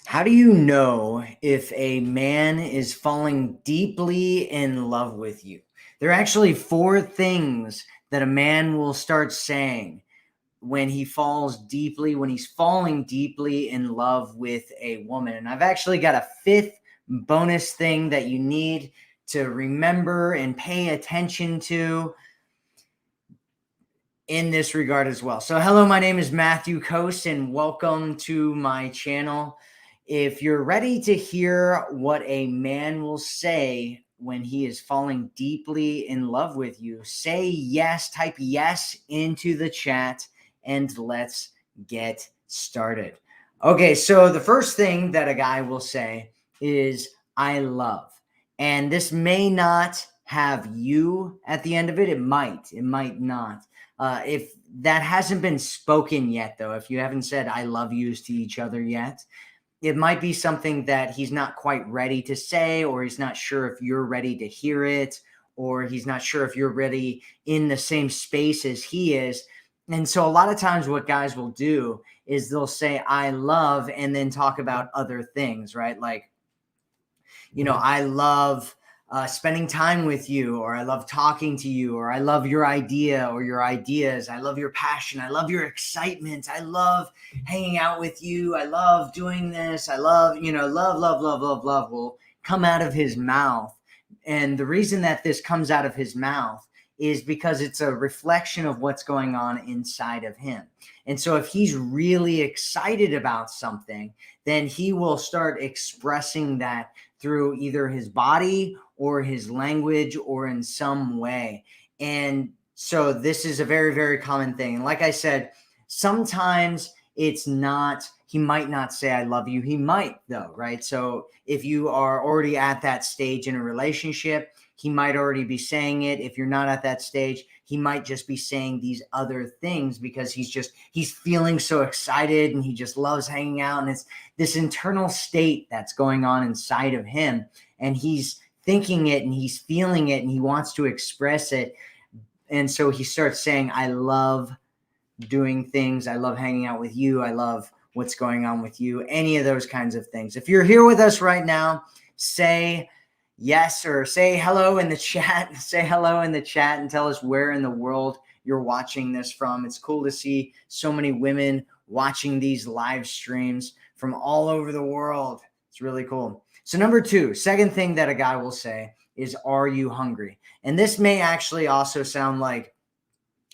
How do you know if a man is falling deeply in love with you? There are actually four things that a man will start saying when when he's falling deeply in love with a woman. And I've actually got a fifth bonus thing that you need to remember and pay attention to in this regard as well. So, hello, my name is Matthew Coast, and welcome to my channel. If you're ready to hear what a man will say when he is falling deeply in love with you, say yes, type yes into the chat, and let's get started. Okay, so the first thing that a guy will say is, I love. And this may not have you at the end of it. It might not. If that hasn't been spoken yet, though, if you haven't said I love yous to each other yet, it might be something that he's not quite ready to say, or he's not sure if you're ready to hear it, or he's not sure if you're ready in the same space as he is. And so a lot of times what guys will do is they'll say I love and then talk about other things, right? Like, I love spending time with you, or I love talking to you, or I love your idea or your ideas. I love your passion. I love your excitement. I love hanging out with you. I love doing this. I love, love will come out of his mouth. And the reason that this comes out of his mouth is because it's a reflection of what's going on inside of him. And so if he's really excited about something, then he will start expressing that through either his body or his language or in some way. And so this is a very, very common thing. And like I said, sometimes he might not say I love you. He might though, right? So if you are already at that stage in a relationship, he might already be saying it. If you're not at that stage, he might just be saying these other things because he's feeling so excited and he just loves hanging out. And it's this internal state that's going on inside of him. And he's thinking it and he's feeling it and he wants to express it. And so he starts saying, I love doing things. I love hanging out with you. I love what's going on with you. Any of those kinds of things. If you're here with us right now, say yes or say hello in the chat. Say hello in the chat and tell us where in the world you're watching this from. It's cool to see so many women watching these live streams from all over the world. It's really cool. So number two, second thing that a guy will say is, are you hungry? And this may actually also sound like,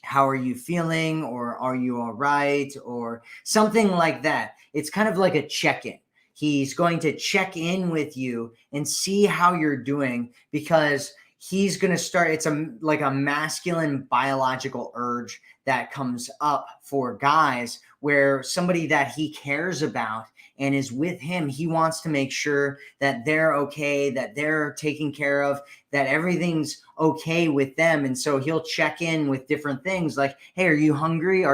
how are you feeling? Or are you all right? Or something like that. It's kind of like a check-in. He's going to check in with you and see how you're doing, because he's going to start. It's like a masculine biological urge that comes up for guys, where somebody that he cares about and is with him, he wants to make sure that they're okay, that they're taken care of, that everything's okay with them. And so he'll check in with different things like, hey, are you hungry? How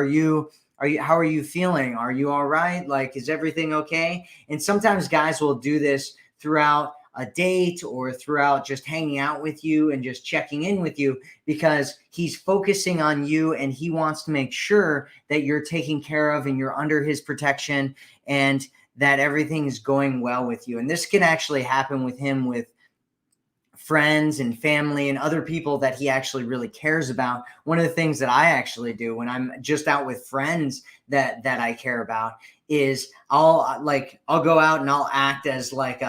are you feeling? Are you all right? Like, is everything okay? And sometimes guys will do this throughout a date or throughout just hanging out with you and just checking in with you, because he's focusing on you and he wants to make sure that you're taken care of and you're under his protection and that everything is going well with you. And this can actually happen with him with friends and family and other people that he actually really cares about. One of the things that I actually do when I'm just out with friends that I care about is I'll go out and I'll act as like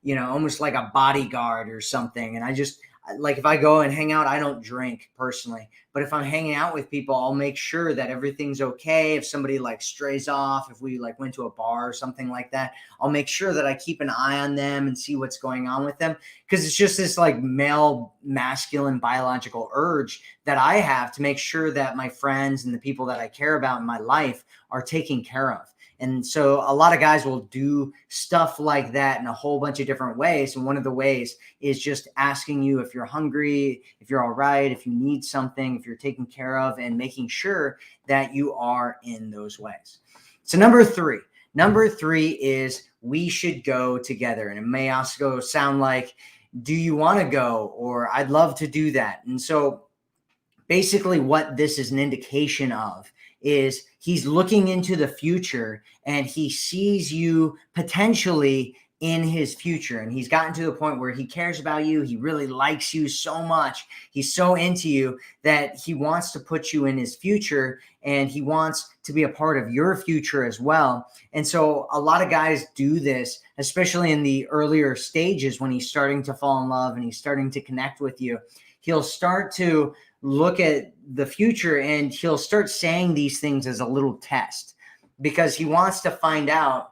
almost like a bodyguard or something. And I just, like, if I go and hang out, I don't drink personally, but if I'm hanging out with people, I'll make sure that everything's okay. If somebody like strays off, if we like went to a bar or something like that, I'll make sure that I keep an eye on them and see what's going on with them. Cause it's just this like male masculine biological urge that I have to make sure that my friends and the people that I care about in my life are taken care of. And so a lot of guys will do stuff like that in a whole bunch of different ways. And one of the ways is just asking you if you're hungry, if you're all right, if you need something, if you're taken care of, and making sure that you are in those ways. So number three is, we should go together. And it may also sound like, do you want to go? Or I'd love to do that. And so basically what this is an indication of is he's looking into the future and he sees you potentially in his future. And he's gotten to the point where he cares about you. He really likes you so much. He's so into you that he wants to put you in his future, and he wants to be a part of your future as well. And so a lot of guys do this, especially in the earlier stages when he's starting to fall in love and he's starting to connect with you. He'll start to look at the future and he'll start saying these things as a little test, because he wants to find out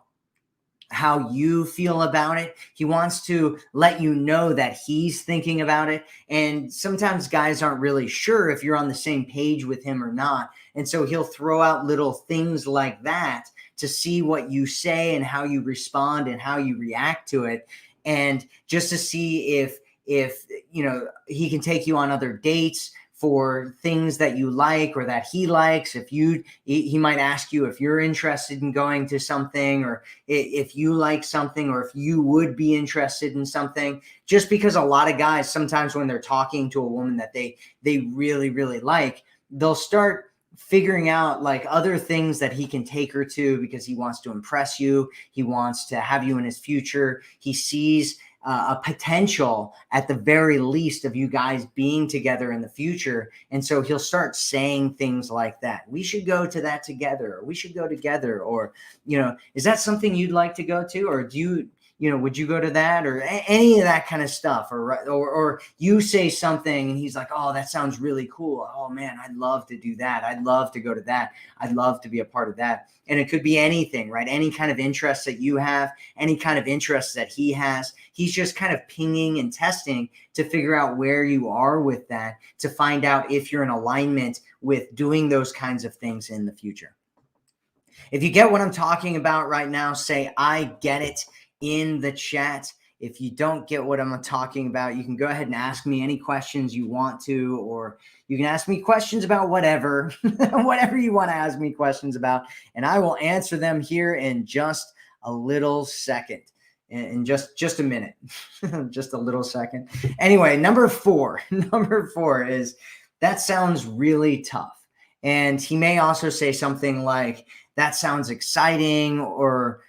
how you feel about it. He wants to let you know that he's thinking about it. And sometimes guys aren't really sure if you're on the same page with him or not. And so he'll throw out little things like that to see what you say and how you respond and how you react to it. And just to see if he can take you on other dates for things that you like or that he likes. If he might ask you if you're interested in going to something, or if you like something, or if you would be interested in something. Just because a lot of guys, sometimes when they're talking to a woman that they really, really like, they'll start figuring out like other things that he can take her to because he wants to impress you. He wants to have you in his future. He sees a potential at the very least of you guys being together in the future. And so he'll start saying things like that. We should go to that together, or we should go together, or, is that something you'd like to go to? Or would you go to that, or any of that kind of stuff? Or you say something and he's like, oh, that sounds really cool. Oh man, I'd love to do that. I'd love to go to that. I'd love to be a part of that. And it could be anything, right? Any kind of interest that you have, any kind of interest that he has. He's just kind of pinging and testing to figure out where you are with that, to find out if you're in alignment with doing those kinds of things in the future. If you get what I'm talking about right now, say, I get it in the chat. If you don't get what I'm talking about, you can go ahead and ask me any questions you want to, or you can ask me questions about whatever, whatever you want to ask me questions about, and I will answer them here in just a little second, in just a minute, just a little second. Anyway, number four is, that sounds really tough. And he may also say something like, that sounds exciting, or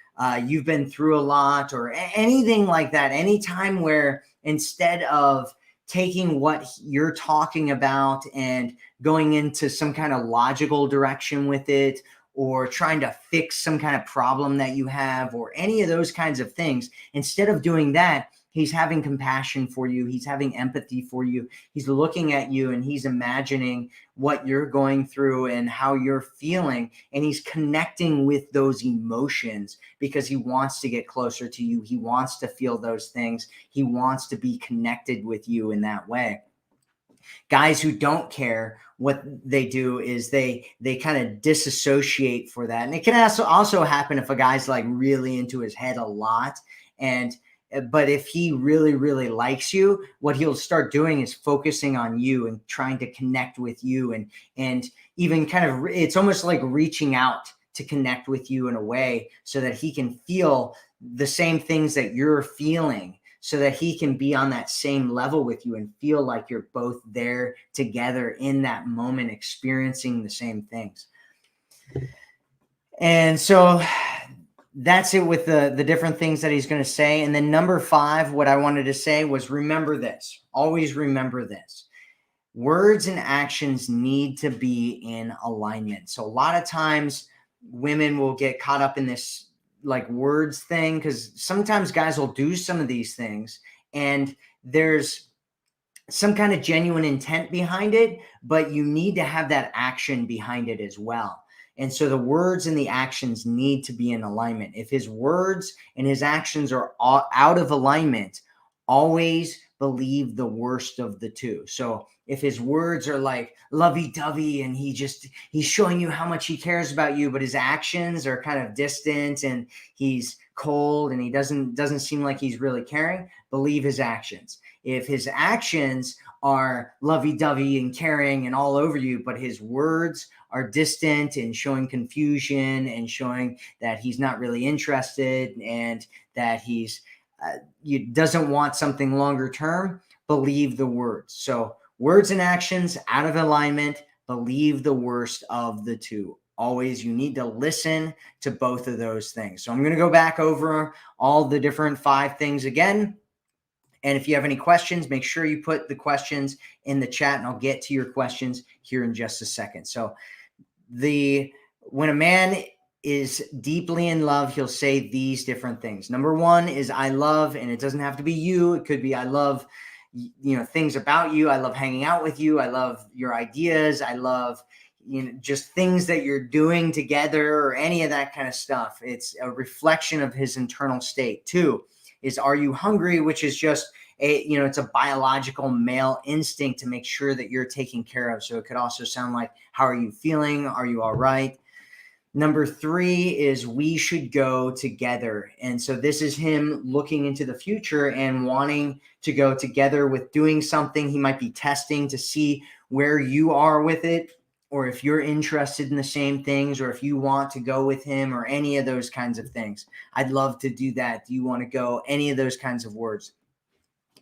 you've been through a lot, or anything like that. Anytime where instead of taking what you're talking about and going into some kind of logical direction with it, or trying to fix some kind of problem that you have, or any of those kinds of things, instead of doing that, he's having compassion for you. He's having empathy for you. He's looking at you and he's imagining what you're going through and how you're feeling. And he's connecting with those emotions because he wants to get closer to you. He wants to feel those things. He wants to be connected with you in that way. Guys who don't care, what they do is they kind of disassociate for that. And it can also happen if a guy's like really into his head a lot. But if he really, really likes you, what he'll start doing is focusing on you and trying to connect with you, and even kind of, it's almost like reaching out to connect with you in a way so that he can feel the same things that you're feeling, so that he can be on that same level with you and feel like you're both there together in that moment, experiencing the same things. And so that's it with the different things that he's going to say. And then number 5, what I wanted to say was, remember this. Always remember this. Words and actions need to be in alignment. So a lot of times women will get caught up in this like words thing, because sometimes guys will do some of these things and there's some kind of genuine intent behind it, but you need to have that action behind it as well. And so the words and the actions need to be in alignment. If his words and his actions are out of alignment, always believe the worst of the two. So if his words are like lovey-dovey and he's showing you how much he cares about you, but his actions are kind of distant and he's cold and he doesn't seem like he's really caring, believe his actions. If his actions are lovey-dovey and caring and all over you, but his words are distant and showing confusion and showing that he's not really interested and that he's doesn't want something longer term, believe the words. So words and actions out of alignment, believe the worst of the two always, you need to listen to both of those things. So I'm going to go back over all the different 5 things again. And if you have any questions, make sure you put the questions in the chat, and I'll get to your questions here in just a second. So when a man is deeply in love, he'll say these different things. Number 1 is I love, and it doesn't have to be you. It could be I love, things about you. I love hanging out with you. I love your ideas. I love, just things that you're doing together or any of that kind of stuff. It's a reflection of his internal state. 2 is are you hungry, which is just it's a biological male instinct to make sure that you're taken care of. So it could also sound like, how are you feeling? Are you all right? Number 3 is we should go together. And so this is him looking into the future and wanting to go together with doing something. He might be testing to see where you are with it, or if you're interested in the same things, or if you want to go with him, or any of those kinds of things. I'd love to do that. Do you want to go? Any of those kinds of words.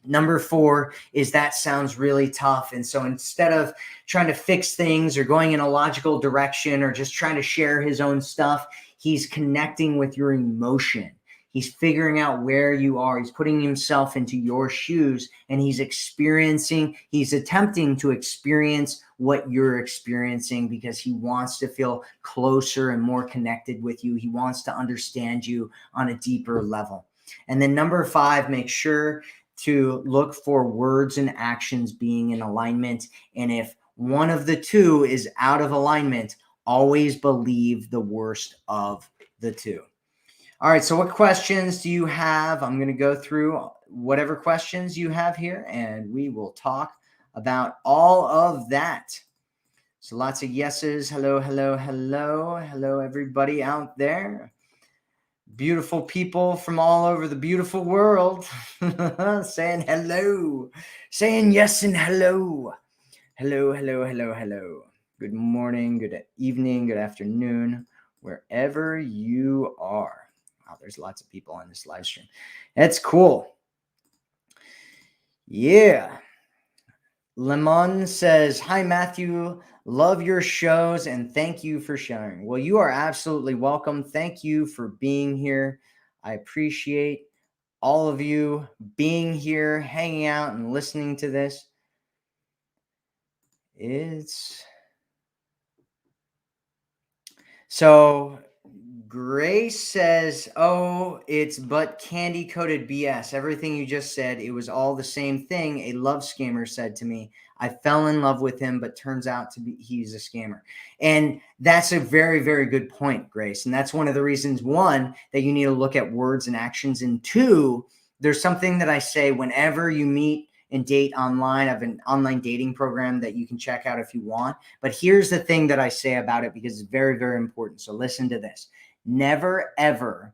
Number 4 is that sounds really tough. And so instead of trying to fix things or going in a logical direction or just trying to share his own stuff, he's connecting with your emotion. He's figuring out where you are. He's putting himself into your shoes, and he's attempting to experience what you're experiencing, because he wants to feel closer and more connected with you. He wants to understand you on a deeper level. And then number 5, make sure to look for words and actions being in alignment. And if one of the 2 is out of alignment, always believe the worst of the 2. All right, so what questions do you have? I'm going to go through whatever questions you have here, and we will talk about all of that. So lots of yeses. Hello, hello, hello. Hello, everybody out there. Beautiful people from all over the beautiful world saying hello, saying yes and hello. Hello, hello, hello, hello. Good morning, good evening, good afternoon, wherever you are. Wow, there's lots of people on this live stream. That's cool. Yeah. Lemon says, hi, Matthew. Love your shows and thank you for sharing. Well, you are absolutely welcome. Thank you for being here. I appreciate all of you being here, hanging out and listening to this. So Grace says, oh, it's but candy-coated BS. Everything you just said, it was all the same thing a love scammer said to me. I fell in love with him, but turns out he's a scammer. And that's a very, very good point, Grace. And that's one of the reasons, 1, that you need to look at words and actions. And 2, there's something that I say whenever you meet and date online. I have an online dating program that you can check out if you want. But here's the thing that I say about it, because it's very, very important. So listen to this. Never, ever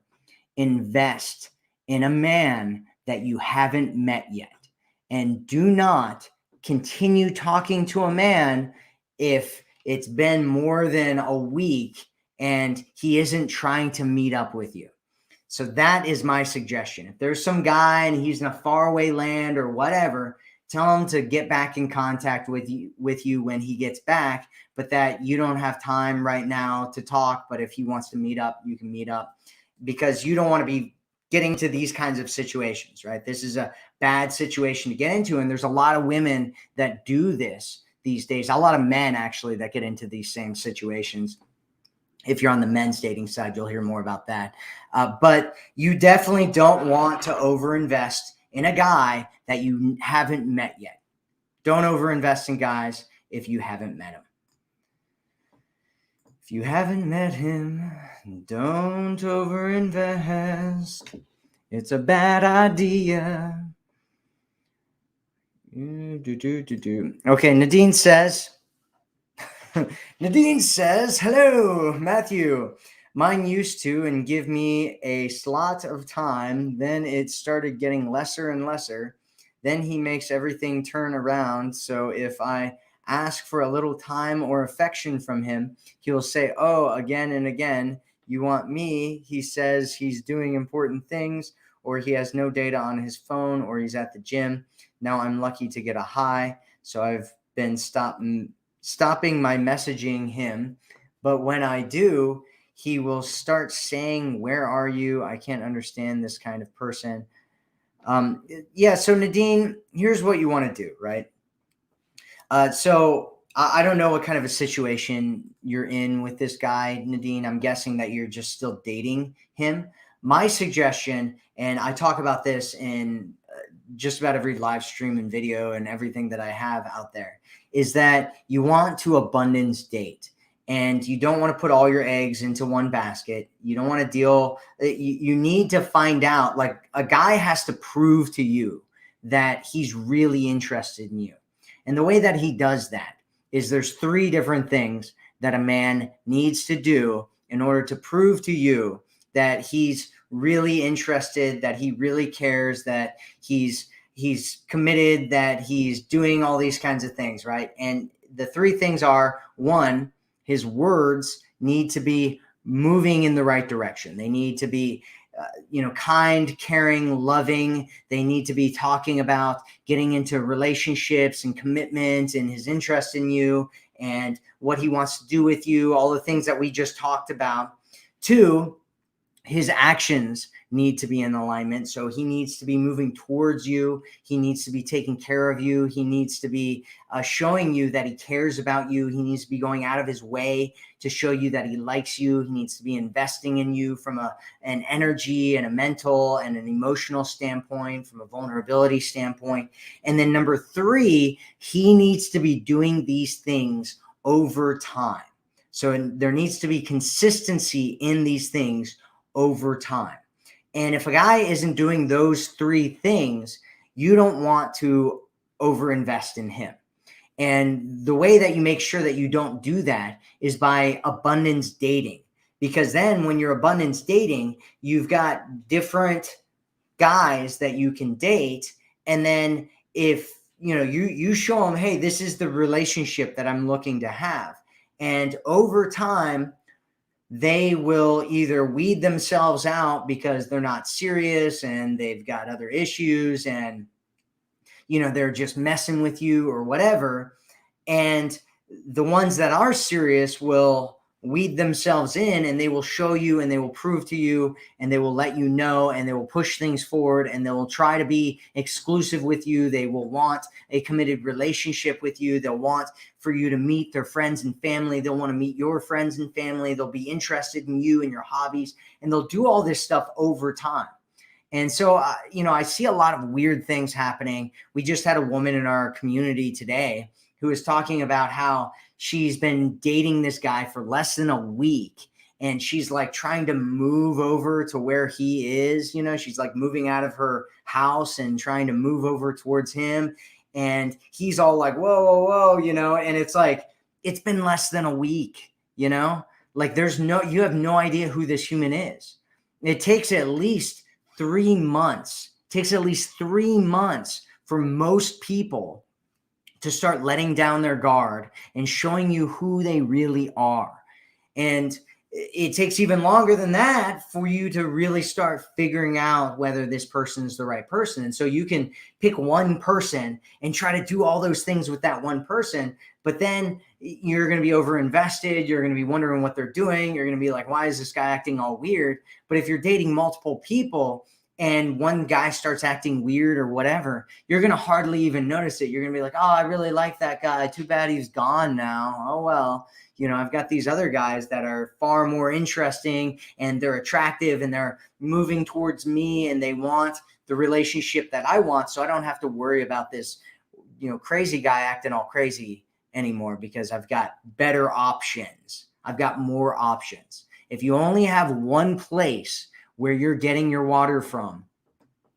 invest in a man that you haven't met yet. And do not continue talking to a man if it's been more than a week and he isn't trying to meet up with you. So that is my suggestion. If there's some guy and he's in a faraway land or whatever, tell him to get back in contact with you when he gets back, but that you don't have time right now to talk. But if he wants to meet up, you can meet up, because you don't want to be getting to these kinds of situations, right? This is a bad situation to get into. And there's a lot of women that do this these days. A lot of men actually that get into these same situations. If you're on the men's dating side, you'll hear more about that. But you definitely don't want to overinvest in a guy that you haven't met yet. Don't overinvest in guys if you haven't met him. If you haven't met him, don't overinvest. It's a bad idea. Okay, Nadine says, hello, Matthew. Mine used to and give me a slot of time. Then it started getting lesser and lesser. Then he makes everything turn around. So if I ask for a little time or affection from him, he'll say, oh, again and again, you want me? He says he's doing important things, or he has no data on his phone, or he's at the gym. Now I'm lucky to get a high. So I've been stopping my messaging him, But when I do, he will start saying, "Where are you? I can't understand this kind of person." Yeah. So Nadine, here's what you want to do, right? So I don't know what kind of a situation you're in with this guy, Nadine. I'm guessing that you're just still dating him. My suggestion, and I talk about this in just about every live stream and video and everything that I have out there, is that you want to abundance date. And you don't want to put all your eggs into one basket. You don't want to deal, you need to find out, like, a guy has to prove to you that he's really interested in you. And the way that he does that is there's three different things that a man needs to do in order to prove to you that he's really interested, that he really cares, that he's committed, that he's doing all these kinds of things, right? And the three things are: one, his words need to be moving in the right direction. They need to be kind, caring, loving. They need to be talking about getting into relationships and commitment and his interest in you and what he wants to do with you, all the things that we just talked about. Two, his actions need to be in alignment. So he needs to be moving towards you. He needs to be taking care of you. He needs to be showing you that he cares about you. He needs to be going out of his way to show you that he likes you. He needs to be investing in you from an energy and a mental and an emotional standpoint, from a vulnerability standpoint. And then number three, he needs to be doing these things over time. So there needs to be consistency in these things over time. And if a guy isn't doing those three things, you don't want to overinvest in him. And the way that you make sure that you don't do that is by abundance dating. Because then when you're abundance dating, you've got different guys that you can date. And then if you show them, hey, this is the relationship that I'm looking to have. And over time, they will either weed themselves out because they're not serious and they've got other issues and they're just messing with you or whatever. And the ones that are serious will weed themselves in, and they will show you and they will prove to you and they will let you know, and they will push things forward, and they will try to be exclusive with you. They will want a committed relationship with you. They'll want for you to meet their friends and family. They'll want to meet your friends and family. They'll be interested in you and your hobbies, and they'll do all this stuff over time. And so, I see a lot of weird things happening. We just had a woman in our community today who was talking about how she's been dating this guy for less than a week. And she's like trying to move over to where he is. She's like moving out of her house and trying to move over towards him. And he's all like, whoa, whoa, whoa, and it's like, it's been less than a week, like you have no idea who this human is. It takes at least 3 months. It takes at least 3 months for most people to start letting down their guard and showing you who they really are. And it takes even longer than that for you to really start figuring out whether this person is the right person. And so you can pick one person and try to do all those things with that one person, but then you're going to be overinvested. You're going to be wondering what they're doing. You're going to be like, why is this guy acting all weird? But if you're dating multiple people and one guy starts acting weird or whatever, you're going to hardly even notice it. You're going to be like, oh, I really like that guy. Too bad he's gone now. Oh, well, I've got these other guys that are far more interesting and they're attractive and they're moving towards me and they want the relationship that I want. So I don't have to worry about this, crazy guy acting all crazy anymore because I've got better options. I've got more options. If you only have one place where you're getting your water from,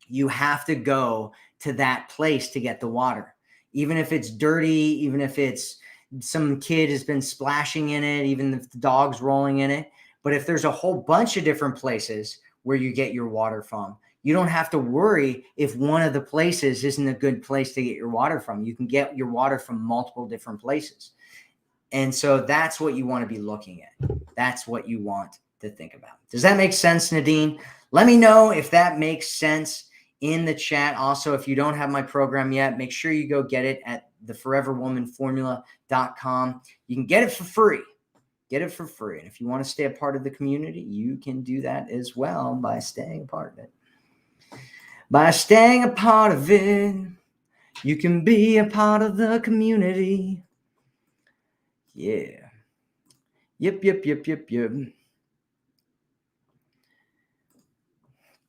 you have to go to that place to get the water. Even if it's dirty, even if it's some kid has been splashing in it, even if the dog's rolling in it. But if there's a whole bunch of different places where you get your water from, you don't have to worry if one of the places isn't a good place to get your water from. You can get your water from multiple different places. And so that's what you want to be looking at. That's what you want to think about. Does that make sense, Nadine? Let me know if that makes sense in the chat. Also, if you don't have my program yet, make sure you go get it at theforeverwomanformula.com. You can get it for free. Get it for free. And if you want to stay a part of the community, you can do that as well by staying a part of it. By staying a part of it, you can be a part of the community. Yeah. Yep.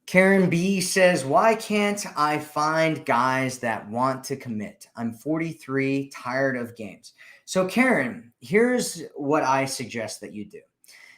Karen B says, why can't I find guys that want to commit? I'm 43, tired of games. So, Karen, here's what I suggest that you do.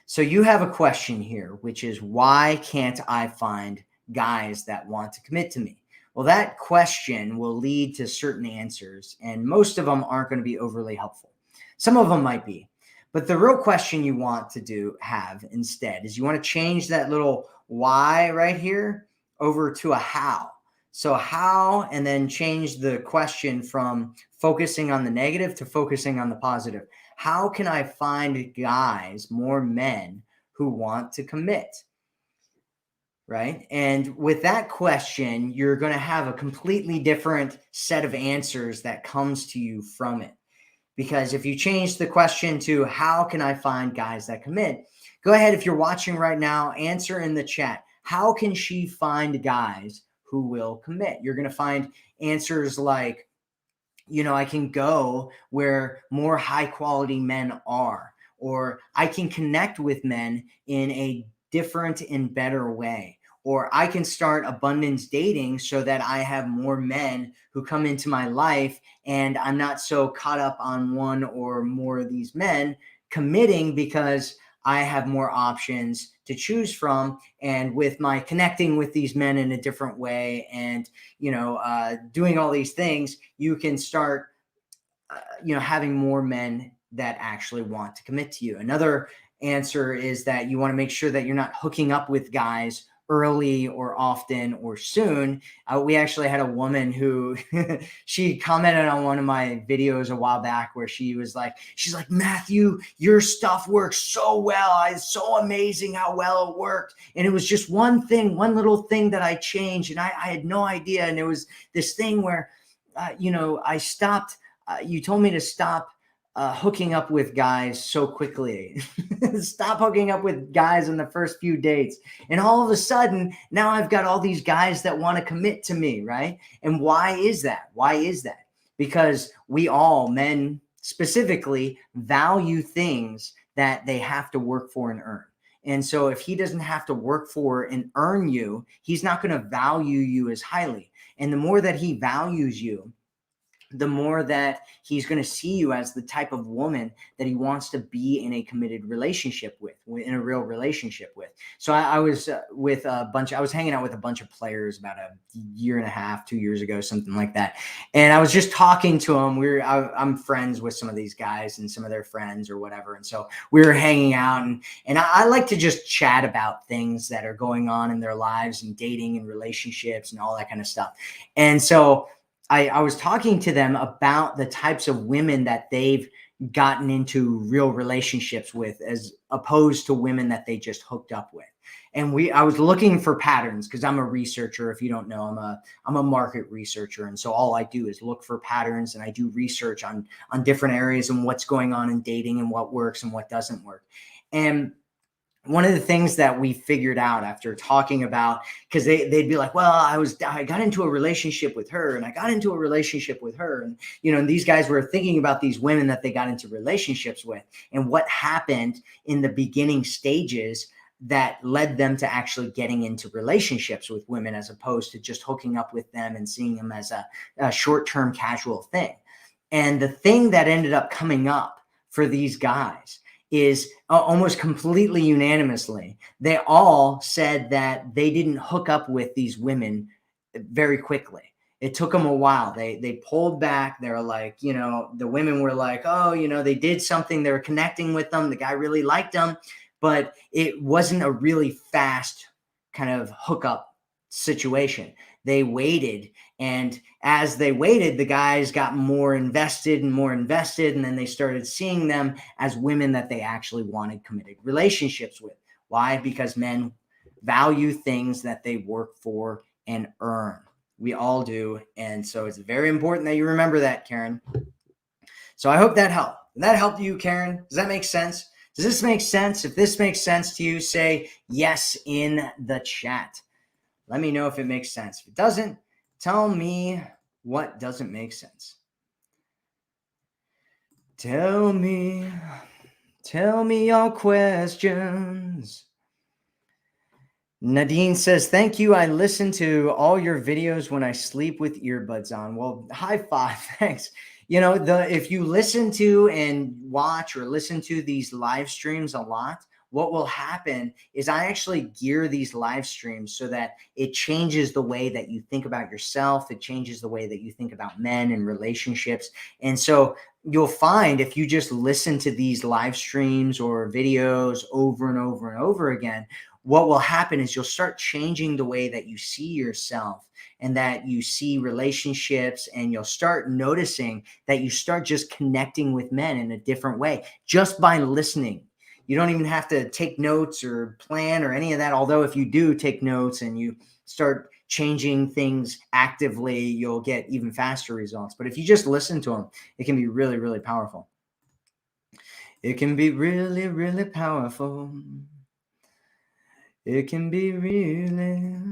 So, you have a question here, which is, why can't I find guys that want to commit to me? Well, that question will lead to certain answers, and most of them aren't going to be overly helpful. Some of them might be. But the real question you want to have instead is you want to change that little why right here over to a how. So how, and then change the question from focusing on the negative to focusing on the positive. How can I find guys, more men who want to commit? Right? And with that question, you're going to have a completely different set of answers that comes to you from it. Because if you change the question to how can I find guys that commit, go ahead, if you're watching right now, answer in the chat. How can she find guys who will commit? You're going to find answers like, I can go where more high quality men are, or I can connect with men in a different and better way, or I can start abundance dating so that I have more men who come into my life and I'm not so caught up on one or more of these men committing, because I have more options to choose from. And with my connecting with these men in a different way and, doing all these things, you can start, having more men that actually want to commit to you. Another answer is that you want to make sure that you're not hooking up with guys early or often or soon. We actually had a woman who she commented on one of my videos a while back where she's like, Matthew, your stuff works so well. It's so amazing how well it worked. And it was just one little thing that I changed. And I had no idea. And it was this thing where, I stopped. You told me to stop hooking up with guys so quickly. Stop hooking up with guys in the first few dates. And all of a sudden, now I've got all these guys that want to commit to me, right? And why is that? Because we all, men specifically, value things that they have to work for and earn. And so if he doesn't have to work for and earn you, he's not going to value you as highly. And the more that he values you, the more that he's going to see you as the type of woman that he wants to be in a committed relationship with, in a real relationship with. So I was I was hanging out with a bunch of players about a year and a half, 2 years ago, something like that. And I was just talking to them. I'm friends with some of these guys and some of their friends or whatever. And so we were hanging out, and I like to just chat about things that are going on in their lives and dating and relationships and all that kind of stuff. And so I was talking to them about the types of women that they've gotten into real relationships with, as opposed to women that they just hooked up with. And I was looking for patterns, because I'm a researcher. If you don't know, I'm a market researcher. And so all I do is look for patterns, and I do research on different areas and what's going on in dating and what works and what doesn't work. And one of the things that we figured out after talking about, because they'd be like, well, I got into a relationship with her, and I got into a relationship with her. And, and these guys were thinking about these women that they got into relationships with and what happened in the beginning stages that led them to actually getting into relationships with women, as opposed to just hooking up with them and seeing them as a short-term casual thing. And the thing that ended up coming up for these guys is almost completely unanimously, they all said that they didn't hook up with these women very quickly. It took them a while. They pulled back. They were like, the women were like, oh, they did something. They were connecting with them. The guy really liked them, but it wasn't a really fast kind of hookup situation. They waited, and as they waited, the guys got more invested, and then they started seeing them as women that they actually wanted committed relationships with. Why? Because men value things that they work for and earn. We all do. And so it's very important that you remember that, Karen. So I hope that helped. Did that help you, Karen? Does that make sense? Does this make sense? If this makes sense to you, say yes in the chat. Let me know if it makes sense. If it doesn't, tell me what doesn't make sense. Tell me your questions. Nadine says, thank you. I listen to all your videos when I sleep with earbuds on. Well, high five. Thanks. If you listen to and watch or listen to these live streams a lot, what will happen is I actually gear these live streams so that it changes the way that you think about yourself. It changes the way that you think about men and relationships. And so you'll find if you just listen to these live streams or videos over and over and over again, what will happen is you'll start changing the way that you see yourself and that you see relationships, and you'll start noticing that you start just connecting with men in a different way just by listening. You don't even have to take notes or plan or any of that. Although if you do take notes and you start changing things actively, you'll get even faster results. But if you just listen to them, it can be really, really powerful. It can be really, really powerful. It can be really,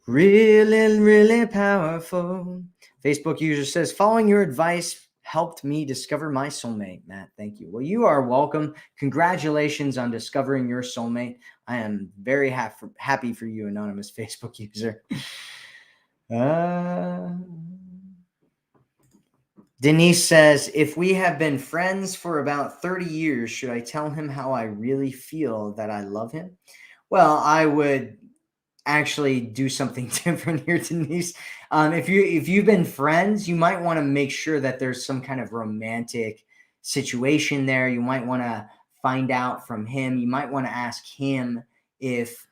really, really powerful. Facebook user says, following your advice helped me discover my soulmate. Matt, thank you. Well, you are welcome. Congratulations on discovering your soulmate. I am very happy for you, anonymous Facebook user. Denise says, if we have been friends for about 30 years, should I tell him how I really feel that I love him? Well, I would actually do something different here, Denise. If you've been friends, you might want to make sure that there's some kind of romantic situation there. You might want to find out from him. You might want to ask him if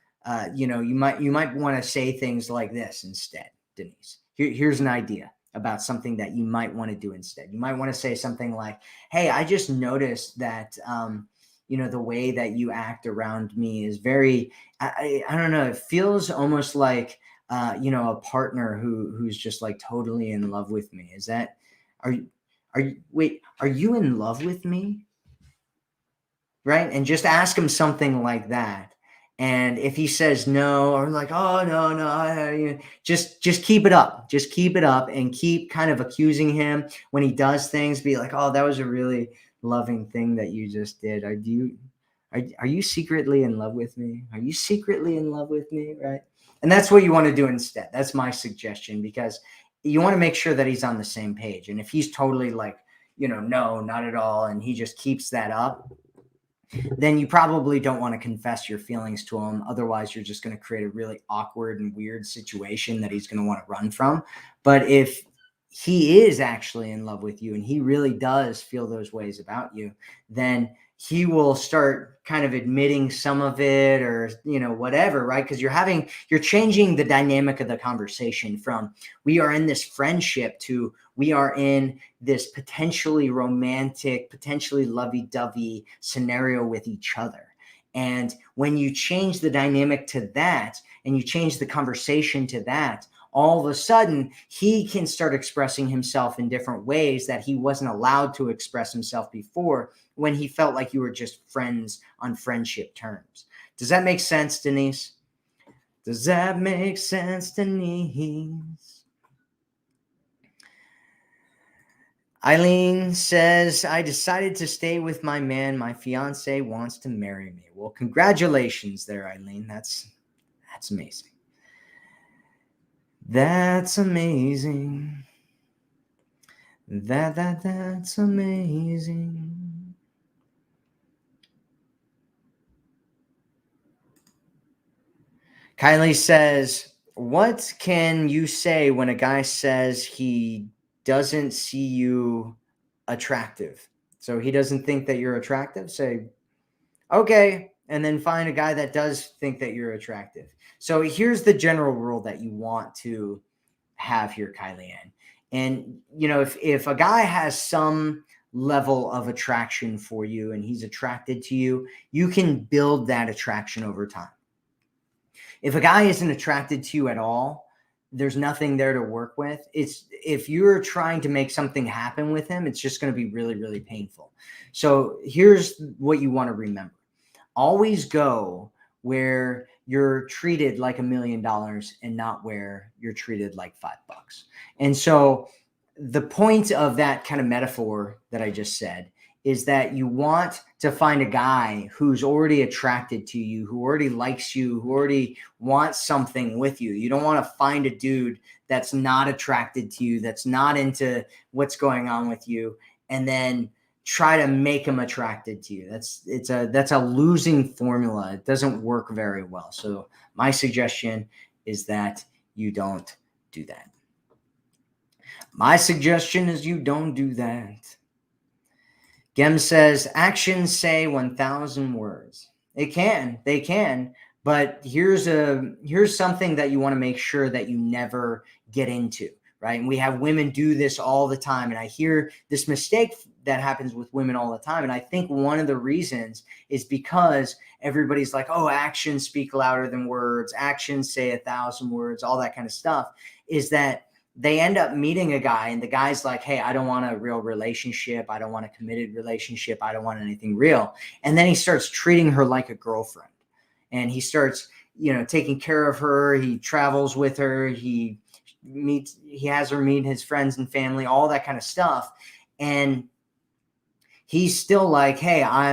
you might want to say things like this instead, Denise. Here's an idea about something that you might want to do instead. You might want to say something like, hey, I just noticed that the way that you act around me is very, I don't know, it feels almost like, a partner who's just like totally in love with me. Are you in love with me? Right. And just ask him something like that. And if he says no, or like, oh, no, just keep it up. Just keep it up and keep kind of accusing him when he does things. Be like, oh, that was a really loving thing that you just did. Are you secretly in love with me? Are you secretly in love with me? Right. And that's what you want to do instead. That's my suggestion, because you want to make sure that he's on the same page. And if he's totally like, no, not at all, and he just keeps that up, then you probably don't want to confess your feelings to him. Otherwise, you're just going to create a really awkward and weird situation that he's going to want to run from. But if he is actually in love with you and he really does feel those ways about you, then he will start kind of admitting some of it, or, whatever, right? Because you're changing the dynamic of the conversation from we are in this friendship to we are in this potentially romantic, potentially lovey-dovey scenario with each other. And when you change the dynamic to that and you change the conversation to that, all of a sudden he can start expressing himself in different ways that he wasn't allowed to express himself before, when he felt like you were just friends on friendship terms. Does that make sense, Denise? Does that make sense, Denise? Eileen says, I decided to stay with my man. My fiance wants to marry me. Well, congratulations there, Eileen. That's amazing. That's amazing. That's amazing. Kylie says, what can you say when a guy says he doesn't see you attractive? So he doesn't think that you're attractive? Say, okay, and then find a guy that does think that you're attractive. So here's the general rule that you want to have here, Kylie Ann. And, if a guy has some level of attraction for you and he's attracted to you, you can build that attraction over time. If a guy isn't attracted to you at all, there's nothing there to work with. It's if you're trying to make something happen with him, it's just going to be really, really painful. So here's what you want to remember. Always go where you're treated like $1 million and not where you're treated like $5. And so the point of that kind of metaphor that I just said is that you want to find a guy who's already attracted to you, who already likes you, who already wants something with you. You don't want to find a dude that's not attracted to you, that's not into what's going on with you, and then try to make him attracted to you. That's a losing formula. It doesn't work very well. So my suggestion is that you don't do that. My suggestion is you don't do that. Gem says, actions say 1,000 words. They can, but here's something that you want to make sure that you never get into, right? And we have women do this all the time. And I hear this mistake that happens with women all the time. And I think one of the reasons is because everybody's like, oh, actions speak louder than words. Actions say 1,000 words, all that kind of stuff, is that they end up meeting a guy and the guy's like, hey, I don't want a real relationship. I don't want a committed relationship. I don't want anything real. And then he starts treating her like a girlfriend, and he starts, taking care of her. He travels with her. He has her meet his friends and family, all that kind of stuff. And he's still like, hey, I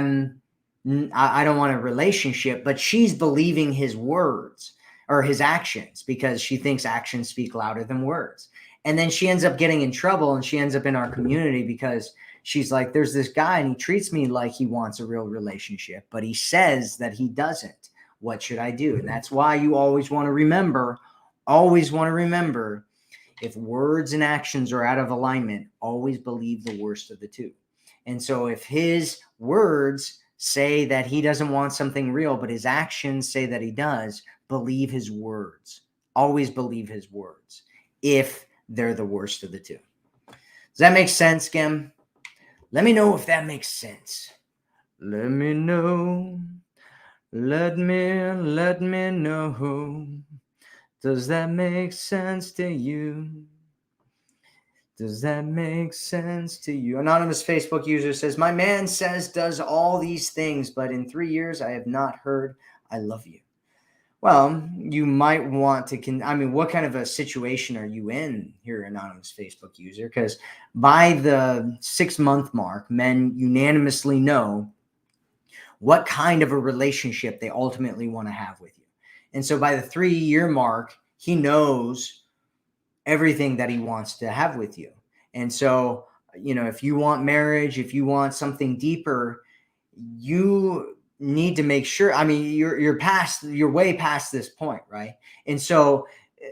don't want a relationship, but she's believing his words or his actions because she thinks actions speak louder than words. And then she ends up getting in trouble, and she ends up in our community because she's like, there's this guy and he treats me like he wants a real relationship, but he says that he doesn't. What should I do? And that's why you always want to remember, if words and actions are out of alignment, always believe the worst of the two. And so if his words say that he doesn't want something real, but his actions say that he does, believe his words. Always believe his words if they're the worst of the two. Does that make sense, Gem? Let me know if that makes sense. Let me know. Let me know. Does that make sense to you? Does that make sense to you? Anonymous Facebook user says, my man says does all these things, but in 3 years I have not heard I love you. Well, you might want to, what kind of a situation are you in here, anonymous Facebook user? Because by the 6-month mark, men unanimously know what kind of a relationship they ultimately want to have with you. And so by the 3-year mark, he knows everything that he wants to have with you. And so, if you want marriage, if you want something deeper, you need to make sure, you're way past this point, right? And so,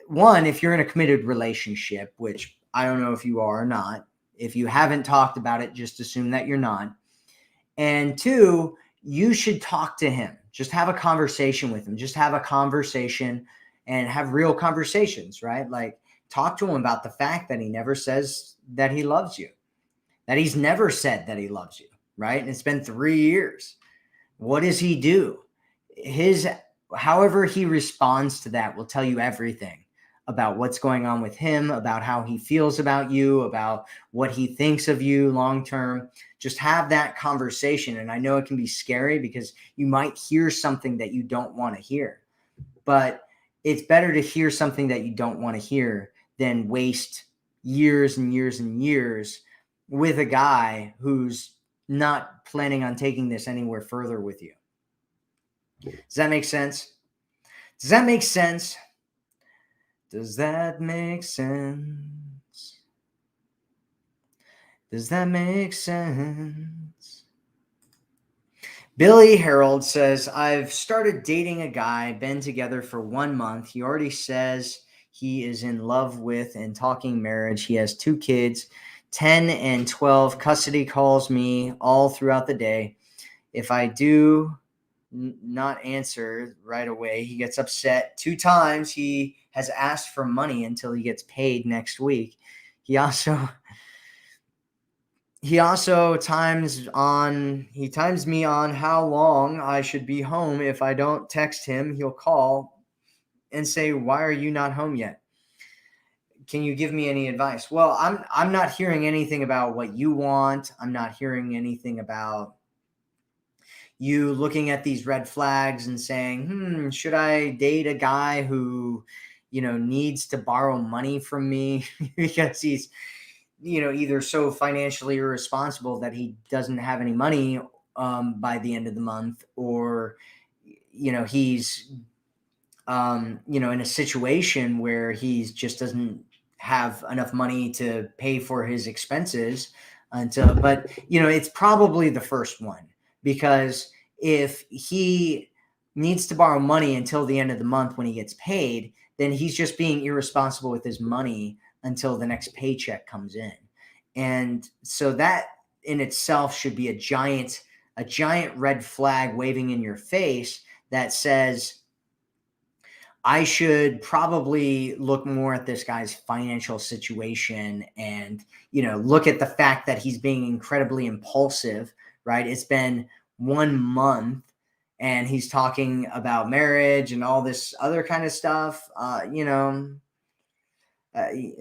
one, if you're in a committed relationship, which I don't know if you are or not, if you haven't talked about it, just assume that you're not. And two, you should talk to him. Just have a conversation with him. Just have a conversation and have real conversations, right? Like, talk to him about the fact that he never says that he loves you, that he's never said that he loves you, right? And it's been 3 years. What does he do? However he responds to that will tell you everything about what's going on with him, about how he feels about you, about what he thinks of you long term. Just have that conversation. And I know it can be scary because you might hear something that you don't want to hear, but it's better to hear something that you don't want to hear than waste years and years and years with a guy who's not planning on taking this anywhere further with you. Does that make sense? Does that make sense? Does that make sense? Does that make sense? Billy Harold says, I've started dating a guy, been together for 1 month. He already says he is in love with and talking marriage. He has 2 kids, 10 and 12. Custody calls me all throughout the day. If I do not answer right away, he gets upset. 2 times he has asked for money until he gets paid next week. He also times me on how long I should be home. If I don't text him, he'll call and say, why are you not home yet? can you give me any advice? Well, I'm not hearing anything about what you want. I'm not hearing anything about you looking at these red flags and saying, should I date a guy who, needs to borrow money from me because he's, either so financially irresponsible that he doesn't have any money by the end of the month, or, he's, in a situation where he just doesn't have enough money to pay for his expenses but it's probably the first one, because if he needs to borrow money until the end of the month when he gets paid, then he's just being irresponsible with his money until the next paycheck comes in. And so that in itself should be a giant red flag waving in your face that says, I should probably look more at this guy's financial situation and, look at the fact that he's being incredibly impulsive, right? It's been 1 month and he's talking about marriage and all this other kind of stuff. It's,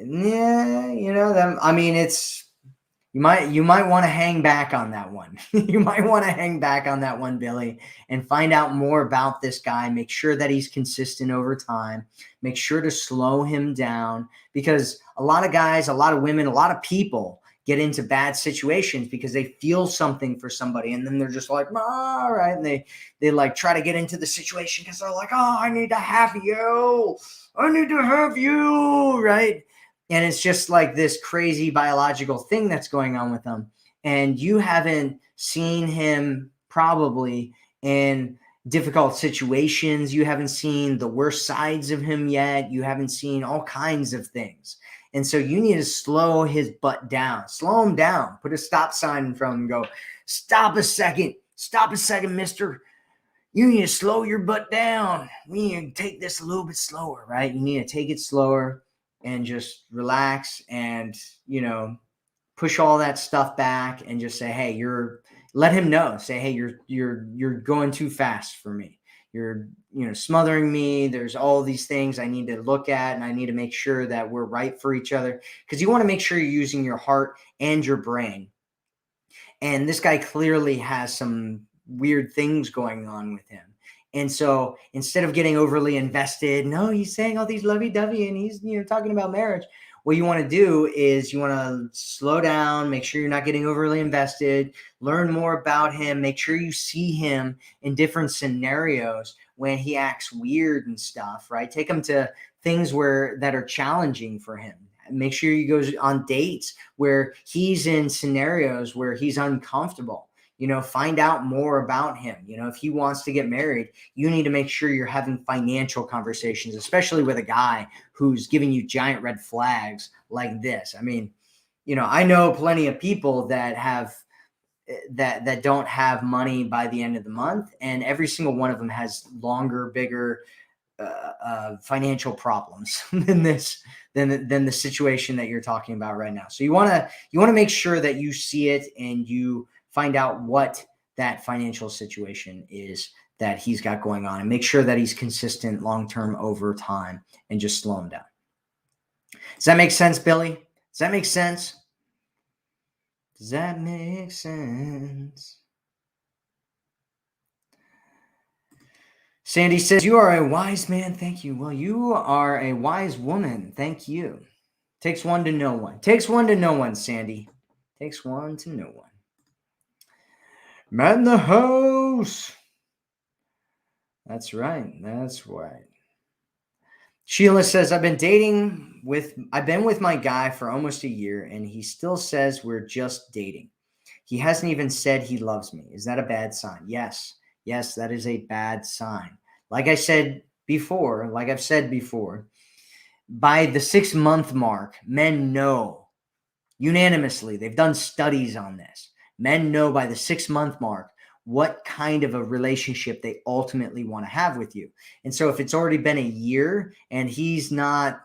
you might want to hang back on that one. You might want to hang back on that one, Billy, and find out more about this guy. Make sure that he's consistent over time. Make sure to slow him down, because a lot of guys, a lot of women, a lot of people get into bad situations because they feel something for somebody, and then they're just like, all right, and they like try to get into the situation because they're like, oh, I need to have you. I need to have you, right? And it's just like this crazy biological thing that's going on with him. And you haven't seen him probably in difficult situations. You haven't seen the worst sides of him yet. You haven't seen all kinds of things. And so you need to slow his butt down. Slow him down. Put a stop sign in front of him and go, stop a second. Stop a second, mister. You need to slow your butt down. We need to take this a little bit slower, right? You need to take it slower and just relax and, push all that stuff back and just say, hey, let him know. Say, hey, you're going too fast for me. You're, smothering me. There's all these things I need to look at, and I need to make sure that we're right for each other, because you want to make sure you're using your heart and your brain. And this guy clearly has some weird things going on with him. And so instead of getting overly invested, no, he's saying all these lovey-dovey and he's, talking about marriage. What you want to do is you want to slow down, make sure you're not getting overly invested, learn more about him, make sure you see him in different scenarios when he acts weird and stuff, right? Take him to things that are challenging for him. Make sure he goes on dates where he's in scenarios where he's uncomfortable. Find out more about him. If he wants to get married, you need to make sure you're having financial conversations, especially with a guy who's giving you giant red flags like this. I mean, I know plenty of people that have that don't have money by the end of the month, and every single one of them has longer, bigger financial problems than the situation that you're talking about right now. So you want to make sure that you see it and you find out what that financial situation is that he's got going on, and make sure that he's consistent long-term over time, and just slow him down. Does that make sense, Billy? Does that make sense? Does that make sense? Sandy says, you are a wise man. Thank you. Well, you are a wise woman. Thank you. Takes one to know one. Takes one to know one, Sandy. Takes one to know one. Matt in the house. That's right. That's right. Sheila says, I've been with my guy for almost a year, and he still says we're just dating. He hasn't even said he loves me. Is that a bad sign? Yes. Yes, that is a bad sign. Like I've said before, by the 6-month mark, men know unanimously, they've done studies on this. Men know by the 6-month mark what kind of a relationship they ultimately want to have with you. And so if it's already been a year and he's not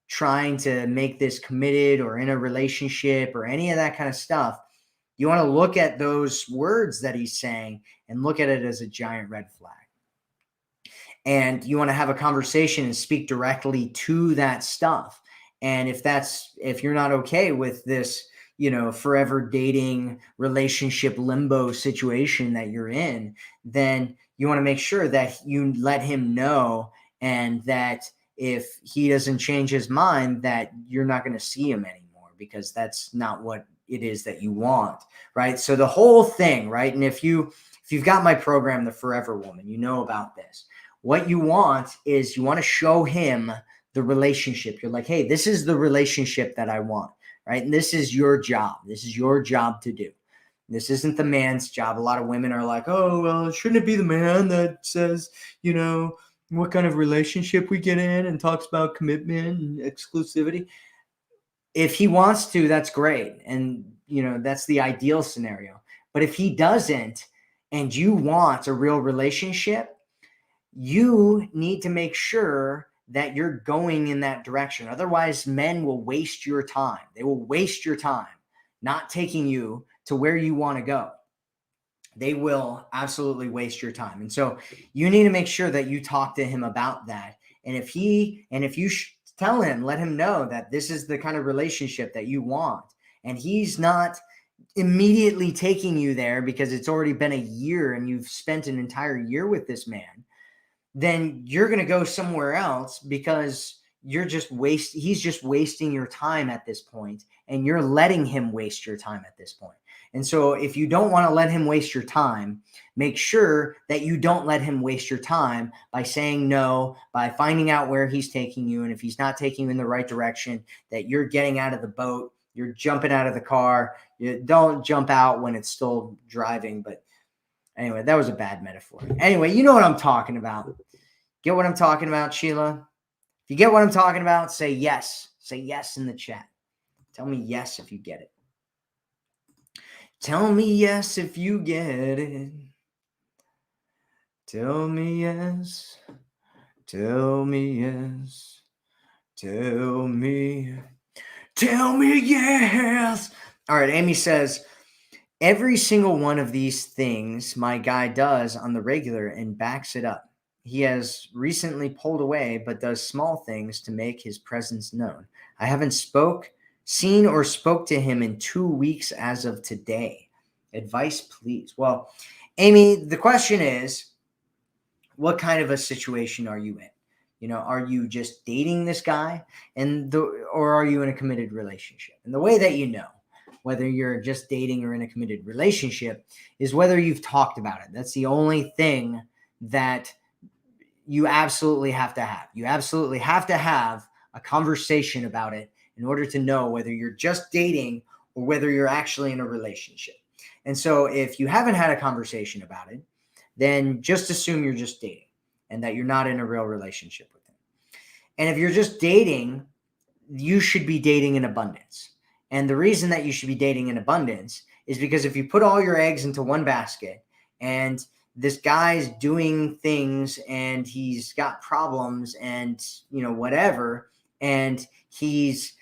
trying to make this committed or in a relationship or any of that kind of stuff, you want to look at those words that he's saying and look at it as a giant red flag. And you want to have a conversation and speak directly to that stuff And if you're not okay with this, forever dating relationship limbo situation that you're in, then you want to make sure that you let him know, and that if he doesn't change his mind, that you're not going to see him anymore, because that's not what it is that you want, right? So the whole thing, right? And if you've got my program, The Forever Woman, you know about this. What you want is, you want to show him the relationship. You're like, hey, this is the relationship that I want, right? And this is your job. This is your job to do. This isn't the man's job. A lot of women are like, oh, well, shouldn't it be the man that says, what kind of relationship we get in and talks about commitment and exclusivity? If he wants to, that's great. And, that's the ideal scenario. But if he doesn't, and you want a real relationship, you need to make sure that you're going in that direction. Otherwise, men will waste your time. They will waste your time not taking you to where you want to go. They will absolutely waste your time. And so you need to make sure that you talk to him about that. And if you tell him, let him know that this is the kind of relationship that you want, and he's not immediately taking you there because it's already been a year and you've spent an entire year with this man, then you're going to go somewhere else, because he's just wasting your time at this point, and you're letting him waste your time at this point. And so if you don't want to let him waste your time, make sure that you don't let him waste your time by saying no, by finding out where he's taking you. And if he's not taking you in the right direction, that you're getting out of the boat, you're jumping out of the car. You don't jump out when it's still driving, but anyway, that was a bad metaphor. Anyway, you know what I'm talking about. Get what I'm talking about, Sheila? If you get what I'm talking about, say yes. Say yes in the chat. Tell me yes if you get it. Tell me yes if you get it. Tell me yes. Tell me yes. Tell me yes. All right, Amy says, every single one of these things my guy does on the regular and backs it up. He has recently pulled away, but does small things to make his presence known. I haven't seen or spoke to him in 2 weeks as of today. Advice, please. Well, Amy, the question is, what kind of a situation are you in? Are you just dating this guy, or are you in a committed relationship? And the way that you know whether you're just dating or in a committed relationship is whether you've talked about it. That's the only thing that you absolutely have to have. You absolutely have to have a conversation about it in order to know whether you're just dating or whether you're actually in a relationship. And so if you haven't had a conversation about it, then just assume you're just dating and that you're not in a real relationship with him. And if you're just dating, you should be dating in abundance. And the reason that you should be dating in abundance is because if you put all your eggs into one basket, and this guy's doing things and he's got problems and, whatever, and he's,